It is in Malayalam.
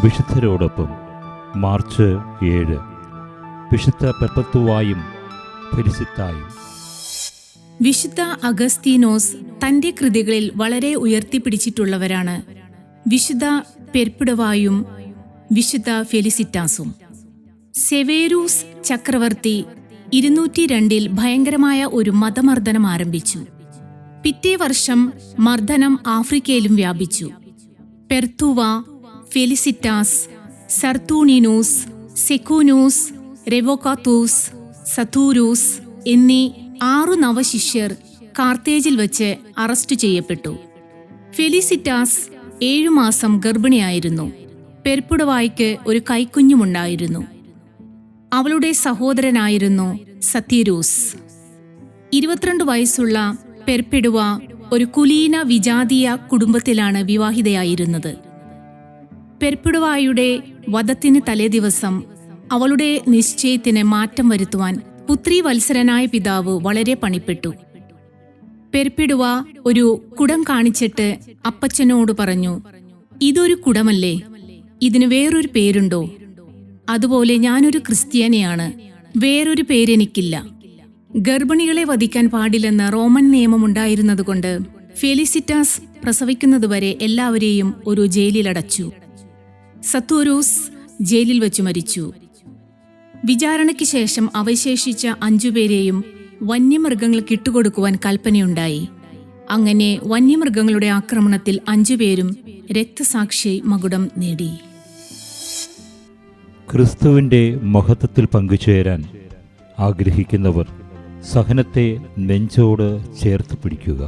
വിശുദ്ധരോടൊപ്പം മാർച്ച് 7 വിശുദ്ധ പെർപ്പത്തുവായും ഫെലിസിത്തായും. വിശുദ്ധ അഗസ്തീനോസ് തന്റെ കൃതികളിൽ വളരെ ഉയർത്തിപ്പിടിച്ചിട്ടുള്ളവരാണ് വിശുദ്ധ പെർപ്പിടുവായും വിശുദ്ധ ഫെലിസിറ്റാസും. സെവേരൂസ് ചക്രവർത്തി 202 ഭയങ്കരമായ ഒരു മതമർദ്ദനം ആരംഭിച്ചു. പിറ്റേ വർഷം മർദ്ദനം ആഫ്രിക്കയിലും വ്യാപിച്ചു. പെർത്തുവ, ഫെലിസിറ്റാസ്, സർത്തൂണിനൂസ്, സെക്കൂനൂസ്, റെവോക്കാത്തൂസ്, സതൂരൂസ് എന്നീ 6 നവശിഷ്യർ കാർത്തേജിൽ വച്ച് അറസ്റ്റ് ചെയ്യപ്പെട്ടു. ഫെലിസിറ്റാസ് 7 മാസം ഗർഭിണിയായിരുന്നു. പെർപ്പിടുവായ്ക്ക് ഒരു കൈക്കുഞ്ഞുമുണ്ടായിരുന്നു. അവളുടെ സഹോദരനായിരുന്നു സതീരൂസ്. 22 വയസ്സുള്ള പെർപ്പിടുവ ഒരു കുലീന വിജാതീയ കുടുംബത്തിലാണ് വിവാഹിതയായിരുന്നത്. പെർപ്പിടുവായുടെ വധത്തിന് തലേദിവസം അവളുടെ നിശ്ചയത്തിന് മാറ്റം വരുത്തുവാൻ പുത്രീവത്സരനായ പിതാവ് വളരെ പണിപ്പെട്ടു. പെർപ്പിടുവ ഒരു കുടം കാണിച്ചിട്ട് അപ്പച്ചനോട് പറഞ്ഞു, "ഇതൊരു കുടമല്ലേ? ഇതിന് വേറൊരു പേരുണ്ടോ? അതുപോലെ ഞാനൊരു ക്രിസ്ത്യാനിയാണ്, വേറൊരു പേരെനിക്കില്ല." ഗർഭിണികളെ വധിക്കാൻ പാടില്ലെന്ന റോമൻ നിയമമുണ്ടായിരുന്നതുകൊണ്ട് ഫെലിസിറ്റാസ് പ്രസവിക്കുന്നതുവരെ എല്ലാവരെയും ഒരു ജയിലിലടച്ചു. സതൂരൂസ് ജയിലിൽ വെച്ചു മരിച്ചു. വിചാരണയ്ക്ക് ശേഷം അവശേഷിച്ച 5 പേരെയും വന്യമൃഗങ്ങൾക്ക് ഇട്ടുകൊടുക്കുവാൻ കൽപ്പനയുണ്ടായി. അങ്ങനെ വന്യമൃഗങ്ങളുടെ ആക്രമണത്തിൽ 5 പേരും രക്തസാക്ഷി മകുടം നേടി. ക്രിസ്തുവിൻ്റെ മഹത്വത്തിൽ പങ്കുചേരാൻ ആഗ്രഹിക്കുന്നവർ സഹനത്തെ നെഞ്ചോട് ചേർത്ത് പിടിക്കുക.